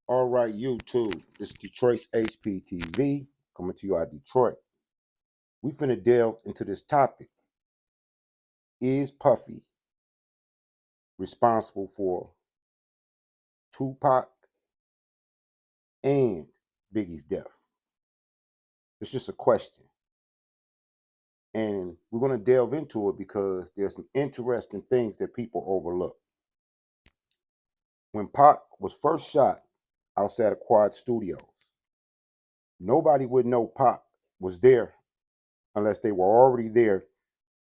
All right, YouTube. This is Detroit's HPTV coming to you out of Detroit. We finna delve into this topic. Is Puffy responsible for Tupac and Biggie's death? It's just a question. And we're gonna delve into it because there's some interesting things that people overlook. When Pac was first shot outside of Quad Studios, nobody would know Pac was there unless they were already there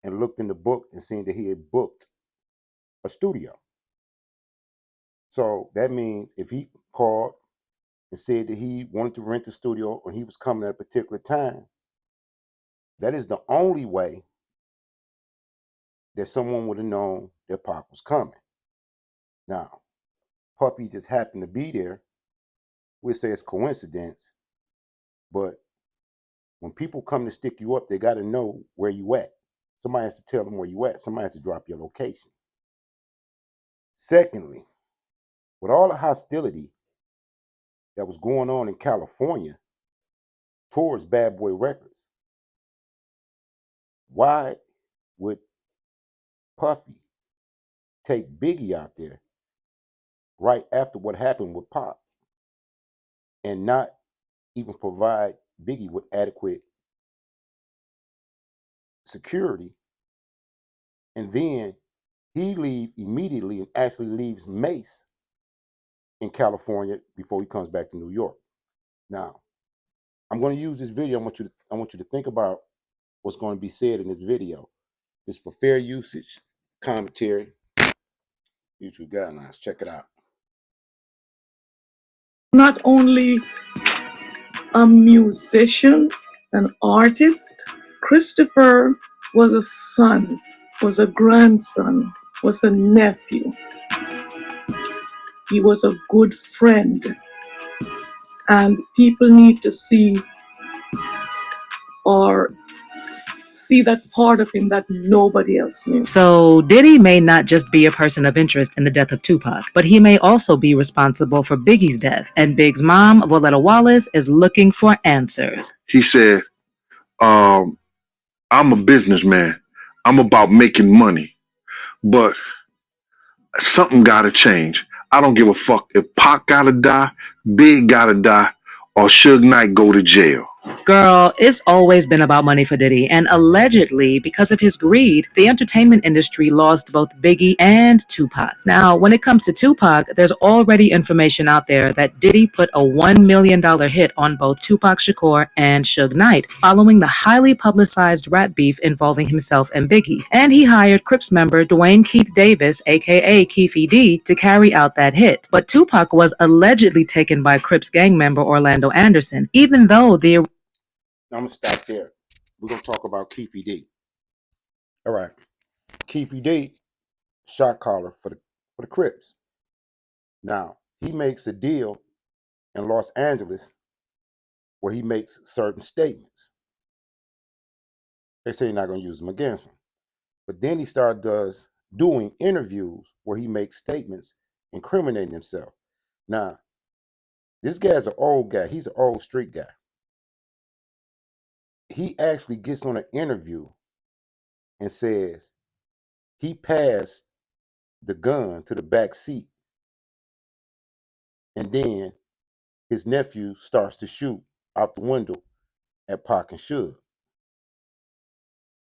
and looked in the book and seen that he had booked a studio. So that means if he called and said that he wanted to rent the studio or he was coming at a particular time, that is the only way that someone would have known that Pac was coming. Now, Puppy just happened to be there. We'll say it's coincidence, but when people come to stick you up, they got to know where you at. Somebody has to tell them where you at. Somebody has to drop your location. Secondly, with all the hostility that was going on in California towards Bad Boy Records, why would Puffy take Biggie out there right after what happened with Pop and not even provide Biggie with adequate security? And then he leave immediately and actually leaves Mace in California before he comes back to New York. Now, I'm going to use this video. I want you to think about what's going to be said in this video. It's for fair usage, commentary, YouTube guidelines. Check it out. Not only a musician, an artist, Christopher was a son, was a grandson, was a nephew. He was a good friend. And people need to or see that part of him that nobody else knew. So, Diddy may not just be a person of interest in the death of Tupac, but he may also be responsible for Biggie's death. And Big's mom, Voletta Wallace, is looking for answers. He said, I'm a businessman. I'm about making money. But something gotta change. I don't give a fuck if Pac gotta die, Big gotta die, or Suge Knight go to jail. Girl, it's always been about money for Diddy, and allegedly, because of his greed, the entertainment industry lost both Biggie and Tupac. Now, when it comes to Tupac, there's already information out there that Diddy put a $1 million hit on both Tupac Shakur and Suge Knight, following the highly publicized rap beef involving himself and Biggie. And he hired Crips member Dwayne Keith Davis, aka Keefy D, to carry out that hit. But Tupac was allegedly taken by Crips gang member Orlando Anderson, even though the Now I'm gonna stop there. We're gonna talk about Keefy D. All right, Keefy D, shot caller for the Crips. Now he makes a deal in Los Angeles where he makes certain statements. They say they're not gonna use them against him, but then he does doing interviews where he makes statements incriminating himself. Now this guy's an old guy. He's an old street guy. He actually gets on an interview and says he passed the gun to the back seat, and then his nephew starts to shoot out the window at Pac and Suge.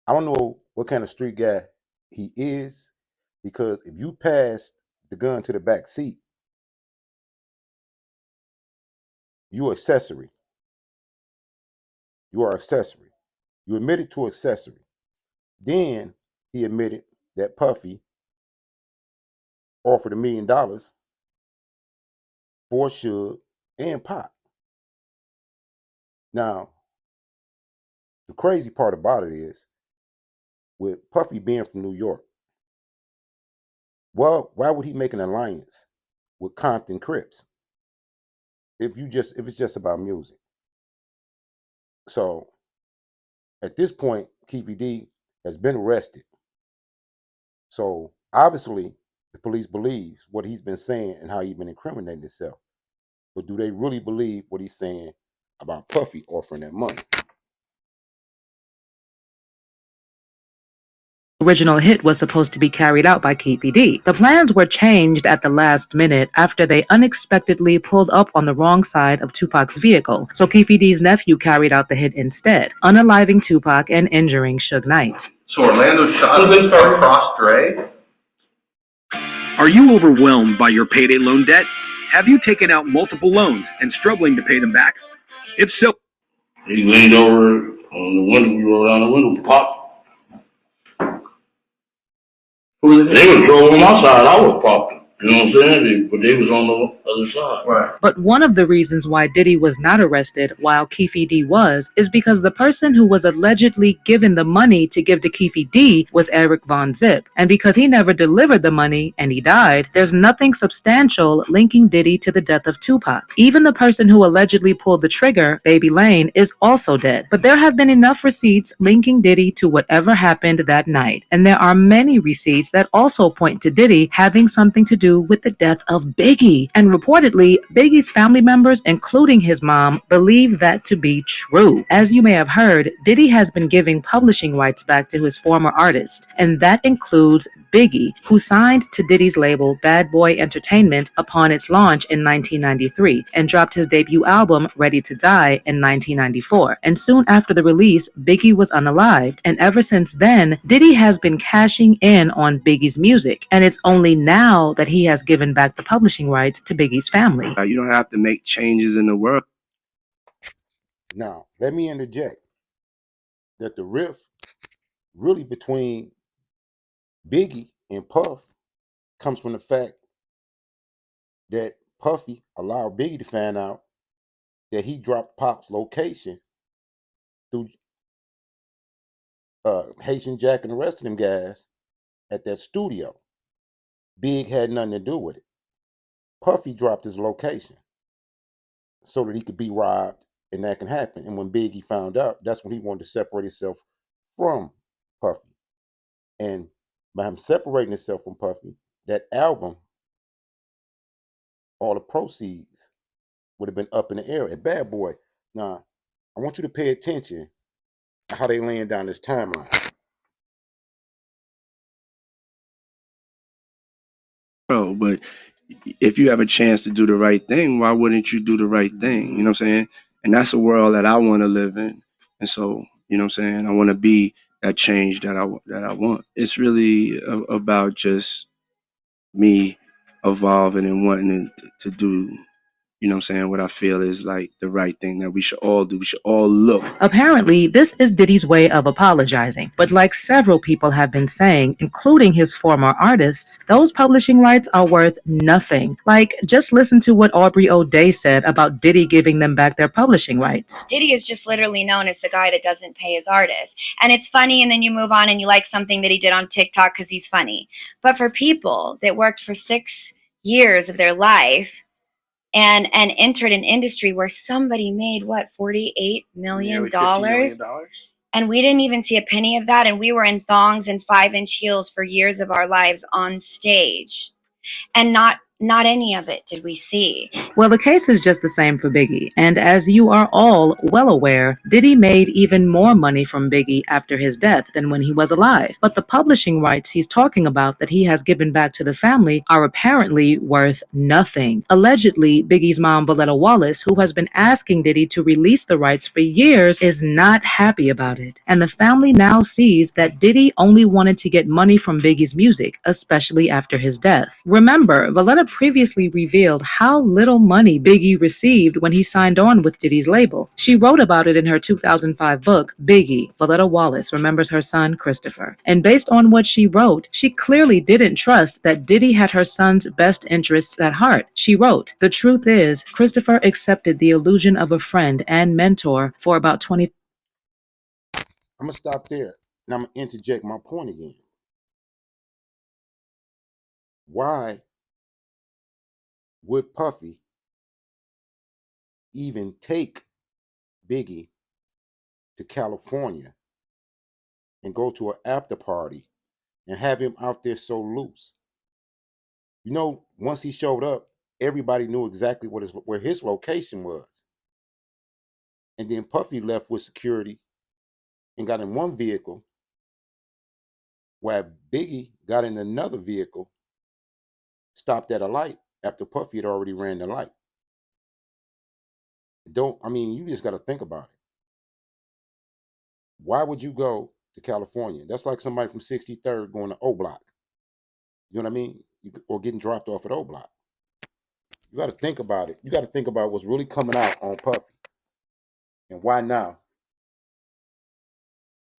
I don't know what kind of street guy he is, because if you passed the gun to the back seat, you accessory. You are accessory. You admitted to accessory. Then he admitted that Puffy offered $1 million for Suge and Pac. Now, the crazy part about it is, with Puffy being from New York, well, why would he make an alliance with Compton Crips if it's just about music? So at this point, Keefy D has been arrested. So obviously, the police believes what he's been saying and how he's been incriminating himself. But do they really believe what he's saying about Puffy offering that money? Original hit was supposed to be carried out by P.Diddy. The plans were changed at the last minute after they unexpectedly pulled up on the wrong side of Tupac's vehicle, so P.Diddy's nephew carried out the hit instead, unaliving Tupac and injuring Suge Knight. So Orlando shot his car across Dre? Are you overwhelmed by your payday loan debt? Have you taken out multiple loans and struggling to pay them back? If so, He leaned over on the window, we rolled down the window, popped. They was drove on my side, I was popped. You know what I'm saying? But they was on the other side. Right. But one of the reasons why Diddy was not arrested while Keefe D was is because the person who was allegedly given the money to give to Keefe D was Eric Von Zip. And because he never delivered the money and he died, there's nothing substantial linking Diddy to the death of Tupac. Even the person who allegedly pulled the trigger, Baby Lane, is also dead. But there have been enough receipts linking Diddy to whatever happened that night. And there are many receipts that also point to Diddy having something to do with the death of Biggie. And reportedly, Biggie's family members, including his mom, believe that to be true. As you may have heard, Diddy has been giving publishing rights back to his former artists, and that includes Biggie, who signed to Diddy's label Bad Boy Entertainment upon its launch in 1993 and dropped his debut album Ready to Die in 1994. And soon after the release, Biggie was unalived, and ever since then, Diddy has been cashing in on Biggie's music, and it's only now that he has given back the publishing rights to Biggie's family. you don't have to make changes in the world. Now, let me interject that the rift really between Biggie and Puff comes from the fact that Puffy allowed Biggie to find out that he dropped Pac's location through Haitian Jack and the rest of them guys at that studio. Big had nothing to do with it. Puffy dropped his location so that he could be robbed and that can happen. And when Biggie found out, that's when he wanted to separate himself from Puffy. And by him separating himself from Puffy, that album, all the proceeds would have been up in the air at Bad Boy. Now, I want you to pay attention to how they laying down this timeline. But if you have a chance to do the right thing, why wouldn't you do the right thing? You know what I'm saying? And that's a world that I want to live in. And so, you know what I'm saying? I want to be that change that I want. It's really about just me evolving and wanting to do, you know what I'm saying, what I feel is like the right thing that we should all do. We should all look. Apparently, this is Diddy's way of apologizing. But like several people have been saying, including his former artists, those publishing rights are worth nothing. Like, just listen to what Aubrey O'Day said about Diddy giving them back their publishing rights. Diddy is just literally known as the guy that doesn't pay his artists. And it's funny, and then you move on and you like something that he did on TikTok because he's funny. But for people that worked for 6 years of their life and entered an industry where somebody made what, $48 million? And we didn't even see a penny of that, and we were in thongs and 5-inch heels for years of our lives on stage, and not any of it did we see. Well, the case is just the same for Biggie. And as you are all well aware, Diddy made even more money from Biggie after his death than when he was alive. But the publishing rights he's talking about that he has given back to the family are apparently worth nothing. Allegedly, Biggie's mom, Valletta Wallace, who has been asking Diddy to release the rights for years, is not happy about it. And the family now sees that Diddy only wanted to get money from Biggie's music, especially after his death. Remember, Valletta previously revealed how little money Biggie received when he signed on with Diddy's label. She wrote about it in her 2005 book, Biggie. Valletta Wallace remembers her son, Christopher. And based on what she wrote, she clearly didn't trust that Diddy had her son's best interests at heart. She wrote, "The truth is, Christopher accepted the illusion of a friend and mentor for about 20." I'm going to stop there. Now I'm going to interject my point again. Why would Puffy even take Biggie to California and go to an after party and have him out there so loose? You know, once he showed up, everybody knew exactly where his location was. And then Puffy left with security and got in one vehicle, while Biggie got in another vehicle, stopped at a light after Puffy had already ran the light. You just got to think about it. Why would you go to California? That's like somebody from 63rd going to O Block. You know what I mean? Or getting dropped off at O Block. You got to think about it. You got to think about what's really coming out on Puffy and why now.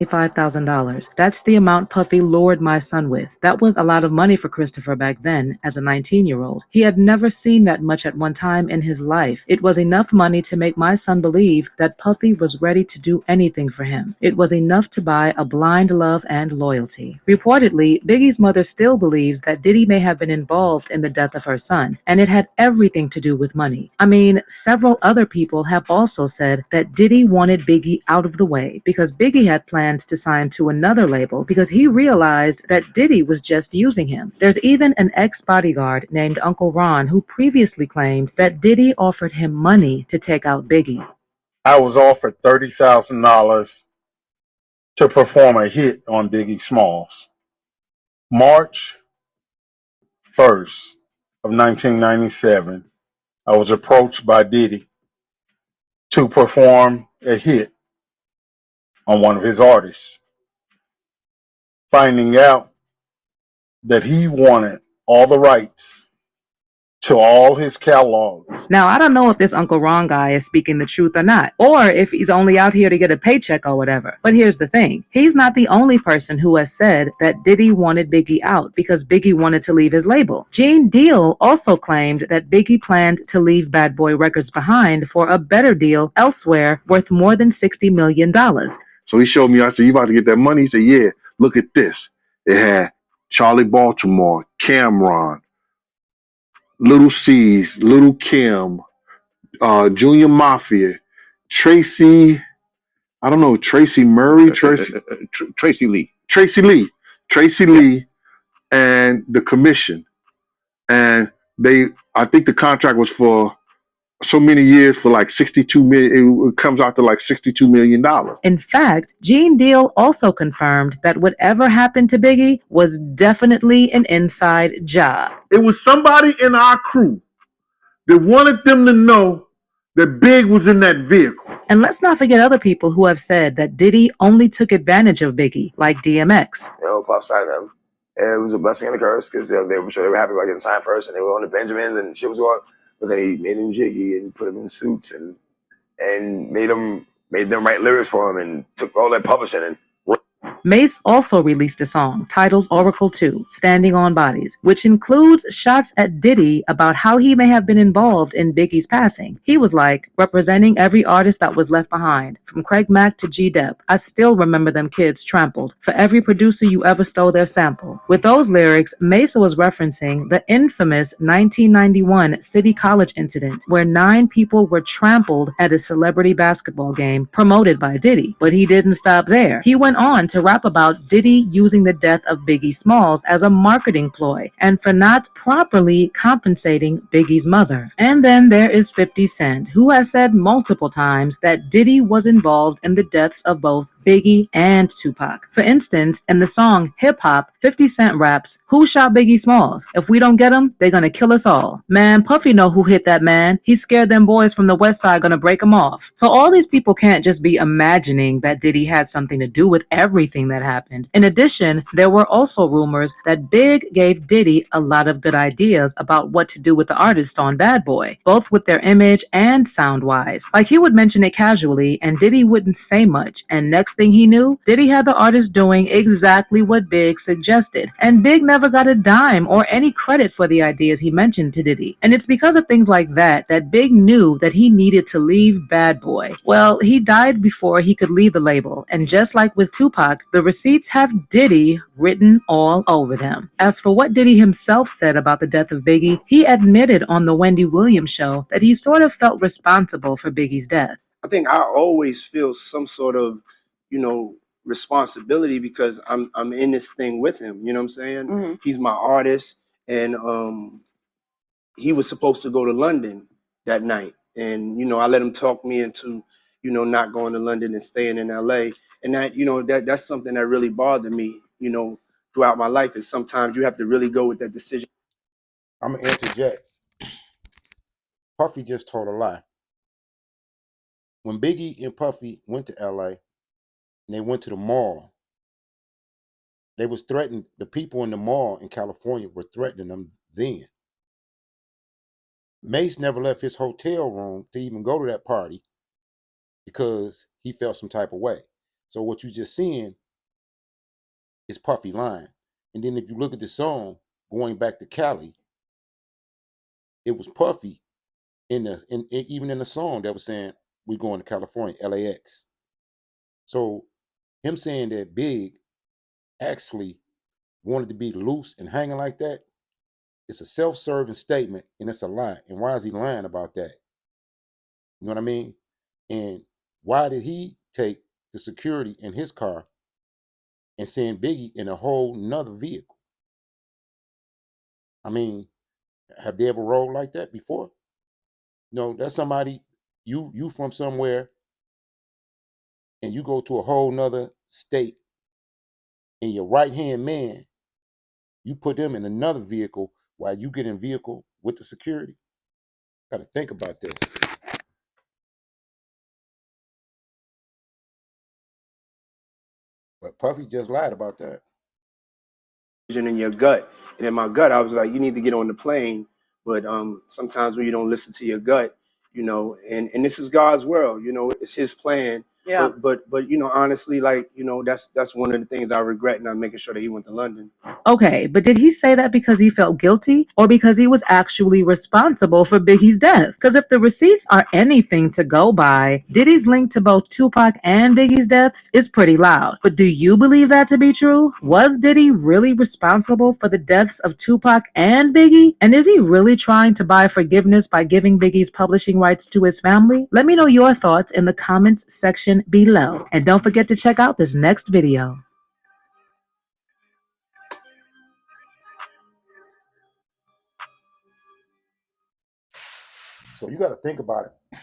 $5,000. That's the amount Puffy lured my son with. That was a lot of money for Christopher back then, as a 19-year-old. He had never seen that much at one time in his life. It was enough money to make my son believe that Puffy was ready to do anything for him. It was enough to buy a blind love and loyalty. Reportedly, Biggie's mother still believes that Diddy may have been involved in the death of her son, and it had everything to do with money. I mean, several other people have also said that Diddy wanted Biggie out of the way because Biggie had planned to sign to another label because he realized that Diddy was just using him. There's even an ex-bodyguard named Uncle Ron who previously claimed that Diddy offered him money to take out Biggie. I was offered $30,000 to perform a hit on Biggie Smalls. March 1st of 1997, I was approached by Diddy to perform a hit on one of his artists, finding out that he wanted all the rights to all his catalogs. Now, I don't know if this Uncle Ron guy is speaking the truth or not, or if he's only out here to get a paycheck or whatever. But here's the thing. He's not the only person who has said that Diddy wanted Biggie out because Biggie wanted to leave his label. Gene Deal also claimed that Biggie planned to leave Bad Boy Records behind for a better deal elsewhere worth more than $60 million. So he showed me, I said, you about to get that money? He said, yeah, look at this. It had Charlie Baltimore, Cameron, Little C's, Little Kim, Junior Mafia, Tracy, I don't know, Tracy Murray, Tracy Lee. Tracy Lee, and the Commission. And I think the contract was for so many years for like 62 million. It comes out to like $62 million. In fact, Gene Deal also confirmed that whatever happened to Biggie was definitely an inside job. It was somebody in our crew that wanted them to know that Big was in that vehicle. And let's not forget other people who have said that Diddy only took advantage of Biggie, like DMX. Puff signed them. And it was a blessing and a curse because they were sure they were happy about getting signed first, and they were on the Benjamins and shit was going. But then he made him jiggy and put him in suits and made them write lyrics for him and took all that publishing and. Mace also released a song titled Oracle 2, Standing on Bodies, which includes shots at Diddy about how he may have been involved in Biggie's passing. He was like, representing every artist that was left behind, from Craig Mack to G-Dep. I still remember them kids trampled. For every producer you ever stole their sample. With those lyrics, Mace was referencing the infamous 1991 City College incident where 9 people were trampled at a celebrity basketball game promoted by Diddy. But he didn't stop there. He went on to rap about Diddy using the death of Biggie Smalls as a marketing ploy and for not properly compensating Biggie's mother. And then there is 50 Cent, who has said multiple times that Diddy was involved in the deaths of both Biggie and Tupac. For instance, in the song Hip Hop, 50 Cent raps, "Who shot Biggie Smalls? If we don't get him, they're gonna kill us all. Man, Puffy know who hit that man. He scared them boys from the west side gonna break him off." So all these people can't just be imagining that Diddy had something to do with everything that happened. In addition, there were also rumors that Big gave Diddy a lot of good ideas about what to do with the artist on Bad Boy, both with their image and sound-wise. Like he would mention it casually and Diddy wouldn't say much, and next thing he knew, Diddy had the artist doing exactly what Big suggested. And Big never got a dime or any credit for the ideas he mentioned to Diddy. And it's because of things like that that Big knew that he needed to leave Bad Boy. Well, he died before he could leave the label, and just like with Tupac, the receipts have Diddy written all over them. As for what Diddy himself said about the death of Biggie, he admitted on the Wendy Williams show that he sort of felt responsible for Biggie's death. I think I always feel some sort of, responsibility because I'm in this thing with him. You know what I'm saying? Mm-hmm. He's my artist, and he was supposed to go to London that night, and I let him talk me into not going to London and staying in LA. And that that's something that really bothered me throughout my life, is sometimes you have to really go with that decision. I'm gonna interject. Puffy just told a lie. When Biggie and Puffy went to LA and they went to the mall, they was threatened. The people in the mall in California were threatening them then. Mace never left his hotel room to even go to that party because he felt some type of way. So what you just seeing is Puffy lying. And then if you look at the song, going back to Cali, it was Puffy even in the song that was saying we're going to California, LAX. So him saying that Big actually wanted to be loose and hanging like that, it's a self-serving statement and it's a lie. And why is he lying about that? You know what I mean? And why did he take the security in his car and send Biggie in a whole nother vehicle? I mean, have they ever rolled like that before? No, that's somebody you from somewhere and you go to a whole nother state and your right hand man, you put them in another vehicle while you get in vehicle with the security. Gotta think about this. But Puffy just lied about that. In your gut. And in my gut, I was like, you need to get on the plane. But sometimes when you don't listen to your gut, and this is God's world, it's His plan. Yeah. But honestly, like that's one of the things I regret not making sure that he went to London. Okay, but did he say that because he felt guilty or because he was actually responsible for Biggie's death? Because if the receipts are anything to go by, Diddy's link to both Tupac and Biggie's deaths is pretty loud. But do you believe that to be true? Was Diddy really responsible for the deaths of Tupac and Biggie? And is he really trying to buy forgiveness by giving Biggie's publishing rights to his family? Let me know your thoughts in the comments section below. And don't forget to check out this next video. So you gotta think about it.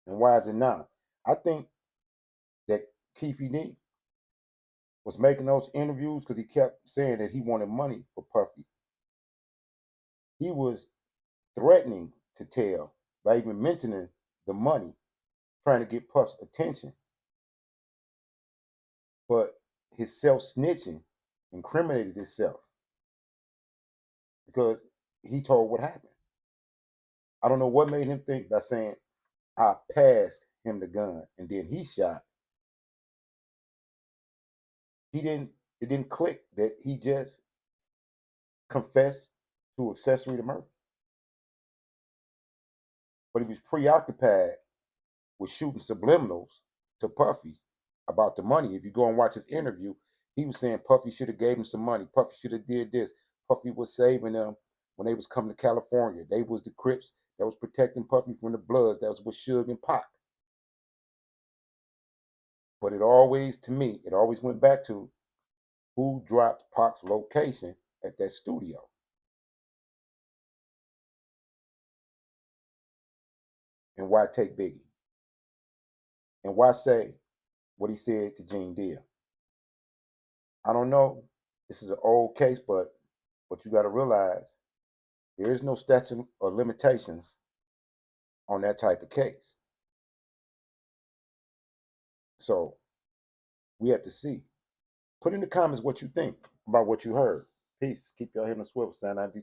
And why is it now? I think that Keefe D was making those interviews because he kept saying that he wanted money for Puffy. He was threatening to tell by even mentioning the money, trying to get Puff's attention. But his self snitching incriminated himself because he told what happened. I don't know what made him think by saying, I passed him the gun and then he shot. It didn't click that he just confessed to accessory to murder. But he was preoccupied with shooting subliminals to Puffy about the money. If you go and watch his interview, he was saying Puffy should have gave him some money. Puffy should have did this. Puffy was saving them when they was coming to California. They was the Crips that was protecting Puffy from the Bloods. That was with Suge and Pac. But it always, to me, it always went back to who dropped Pac's location at that studio. And why take Biggie? And why say what he said to Gene Deal? I don't know. This is an old case, but what you got to realize, there is no statute of limitations on that type of case. So we have to see. Put in the comments what you think about what you heard. Peace. Keep your head on the swivel, sign out.